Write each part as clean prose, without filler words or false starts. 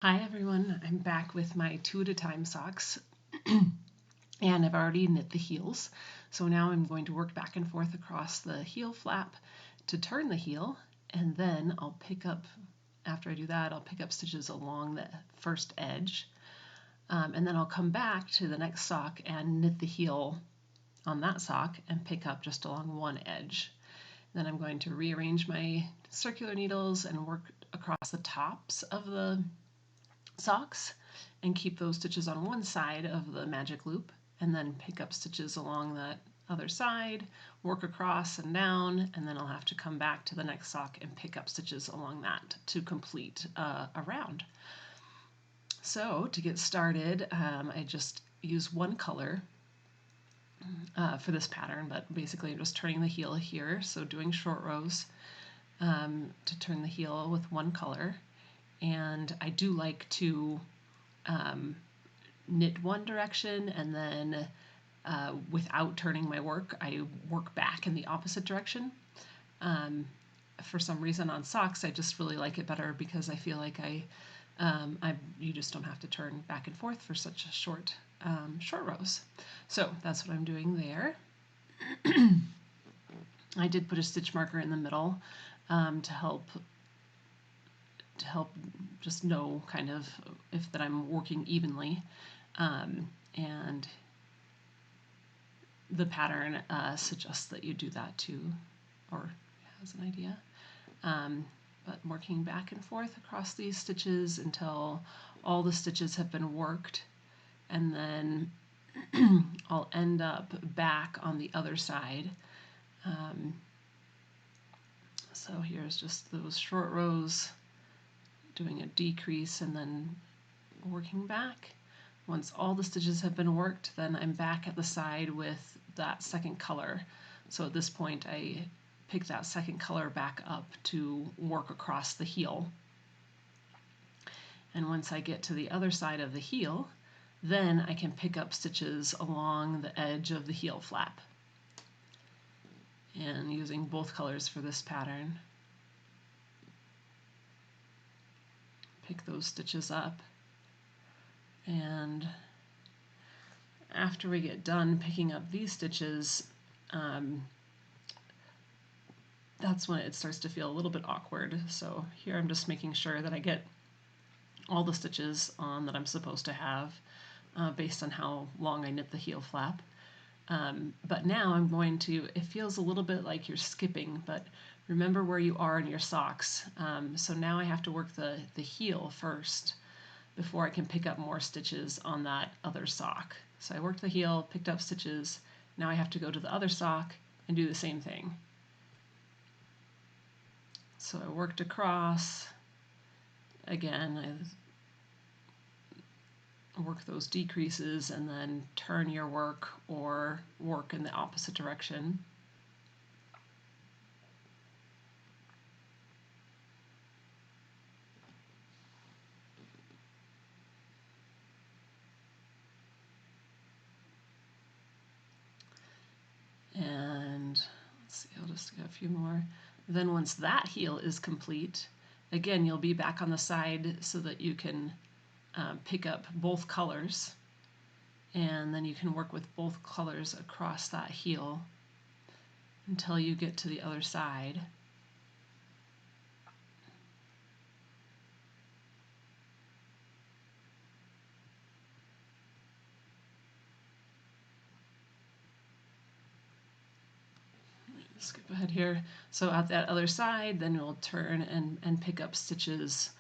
Hi everyone, I'm back with my 2 at a time socks and I've already knit the heels. So now I'm going to work back and forth across the heel flap to turn the heel, and then I'll pick up, after I do that, I'll pick up stitches along the first edge, and then I'll come back to the next sock and knit the heel on that sock and pick up just along one edge. Then I'm going to rearrange my circular needles and work across the tops of the socks and keep those stitches on one side of the magic loop, and then pick up stitches along that other side, work across and down, and then I'll have to come back to the next sock and pick up stitches along that to complete a round. So to get started, I just use one color for this pattern, but basically I'm just turning the heel here, so doing short rows to turn the heel with one color. And I do like to knit one direction, and then without turning my work, I work back in the opposite direction. For some reason on socks, I just really like it better because I feel like you just don't have to turn back and forth for such a short rows. So that's what I'm doing there. I did put a stitch marker in the middle to help just know kind of if that I'm working evenly, and the pattern suggests that you do that too, or has an idea. But working back and forth across these stitches until all the stitches have been worked, and then I'll end up back on the other side. So here's just those short rows, doing a decrease and then working back. Once all the stitches have been worked, then I'm back at the side with that second color. So at this point I pick that second color back up to work across the heel. And once I get to the other side of the heel, then I can pick up stitches along the edge of the heel flap. And using both colors for this pattern, pick those stitches up. And after we get done picking up these stitches, that's when it starts to feel a little bit awkward. So here I'm just making sure that I get all the stitches on that I'm supposed to have based on how long I knit the heel flap. But now I'm going to, it feels a little bit like you're skipping, but remember where you are in your socks. So now I have to work the heel first before I can pick up more stitches on that other sock. So I worked the heel, picked up stitches, now I have to go to the other sock and do the same thing. So I worked across, again, I work those decreases and then turn your work or work in the opposite direction. And let's see, I'll just get a few more. Then once that heel is complete, again, you'll be back on the side so that you can pick up both colors, and then you can work with both colors across that heel until you get to the other side. Skip ahead here. So at that other side, then we'll turn and pick up stitches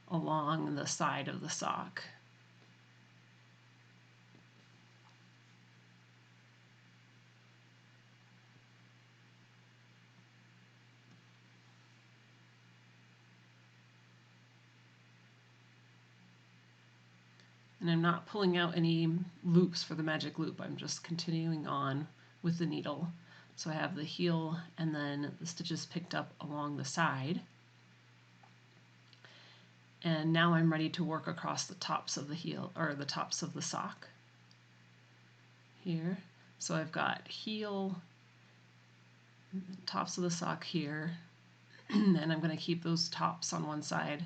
along the side of the sock. And I'm not pulling out any loops for the magic loop, I'm just continuing on with the needle. So I have the heel and then the stitches picked up along the side. And now I'm ready to work across the tops of the heel, or the tops of the sock here. So I've got heel, tops of the sock here, and I'm going to keep those tops on one side,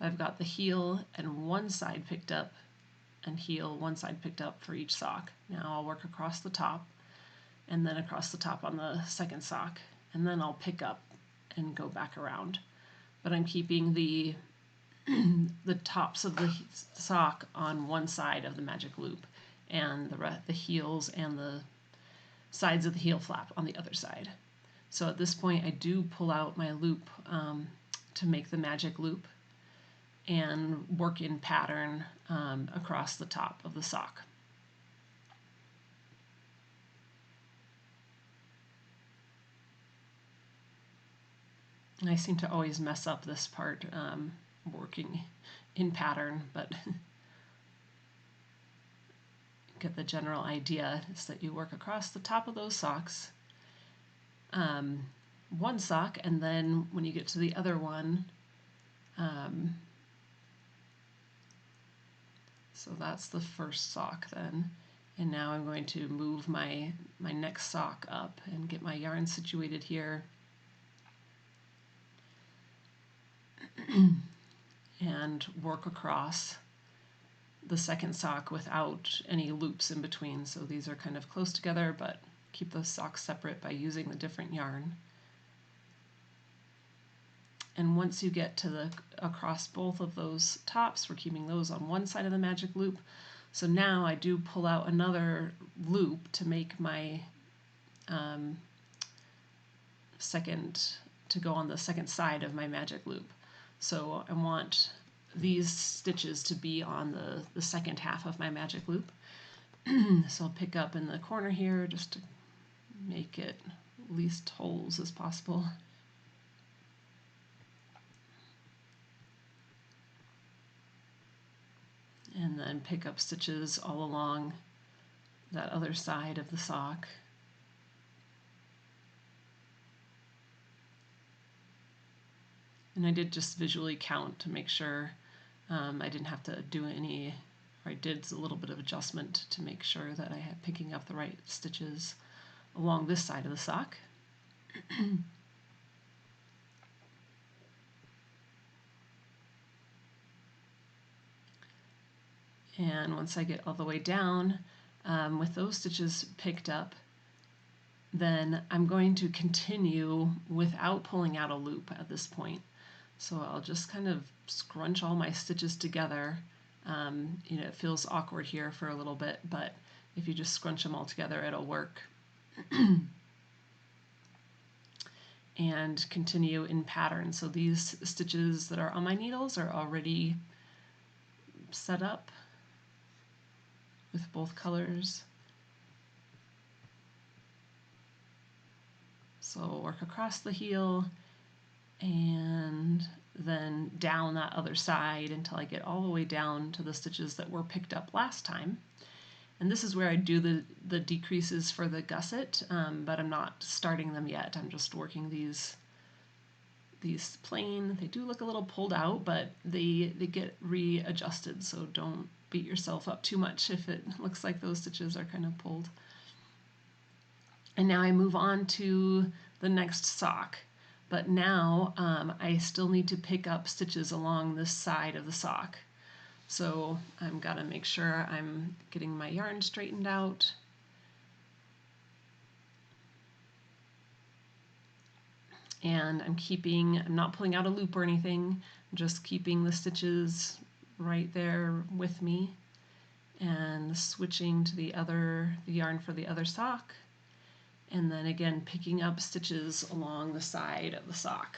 I've got the heel and one side picked up and heel one side picked up for each sock. Now I'll work across the top and then across the top on the second sock, and then I'll pick up and go back around. But I'm keeping the the tops of the sock on one side of the magic loop, and the heels and the sides of the heel flap on the other side. So at this point I do pull out my loop to make the magic loop and work in pattern across the top of the sock. I seem to always mess up this part working in pattern, but get the general idea is that you work across the top of those socks, one sock, and then when you get to the other one, so that's the first sock then, and now I'm going to move my next sock up and get my yarn situated here. And work across the second sock without any loops in between. So these are kind of close together, but keep those socks separate by using the different yarn. And once you get to across both of those tops, we're keeping those on one side of the magic loop. So now I do pull out another loop to make my to go on the second side of my magic loop. So I want these stitches to be on the second half of my magic loop. So I'll pick up in the corner here just to make it least holes as possible. And then pick up stitches all along that other side of the sock. And I did just visually count to make sure I didn't have to do any, or I did a little bit of adjustment to make sure that I had picking up the right stitches along this side of the sock. And once I get all the way down with those stitches picked up, then I'm going to continue without pulling out a loop at this point. So I'll just kind of scrunch all my stitches together. It feels awkward here for a little bit, but if you just scrunch them all together, it'll work. And continue in pattern. So these stitches that are on my needles are already set up with both colors. So I'll work across the heel and then down that other side until I get all the way down to the stitches that were picked up last time. And this is where I do the decreases for the gusset, but I'm not starting them yet. I'm just working these plain. They do look a little pulled out, but they get readjusted, so don't beat yourself up too much if it looks like those stitches are kind of pulled. And now I move on to the next sock. But now I still need to pick up stitches along this side of the sock. So I've got to make sure I'm getting my yarn straightened out. And I'm not pulling out a loop or anything, I'm just keeping the stitches right there with me and switching to the yarn for the other sock. And then again picking up stitches along the side of the sock.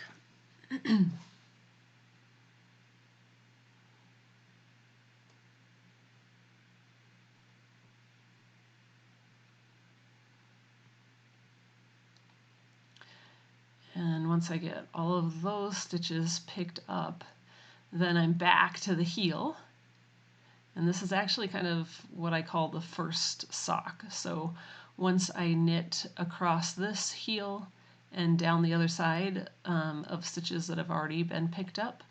And once I get all of those stitches picked up, then I'm back to the heel. And this is actually kind of what I call the first sock. So once I knit across this heel and down the other side of stitches that have already been picked up,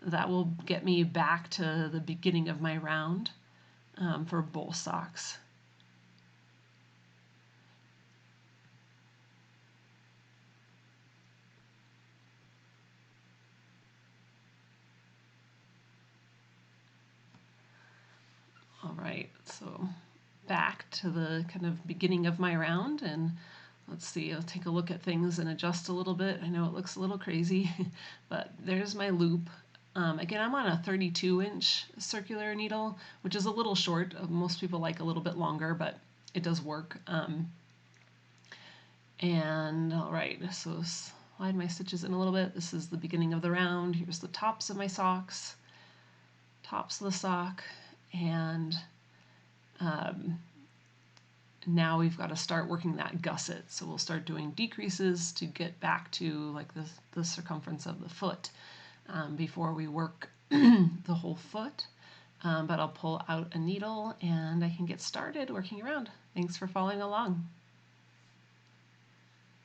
that will get me back to the beginning of my round for both socks. All right, so back to the kind of beginning of my round, and let's see, I'll take a look at things and adjust a little bit. I know it looks a little crazy, but there's my loop. Again, I'm on a 32-inch circular needle, which is a little short. Most people like a little bit longer, but it does work. And all right, so slide my stitches in a little bit. This is the beginning of the round. Here's the tops of my socks, tops of the sock, and now we've got to start working that gusset. So we'll start doing decreases to get back to like the circumference of the foot before we work the whole foot. But I'll pull out a needle and I can get started working around. Thanks for following along.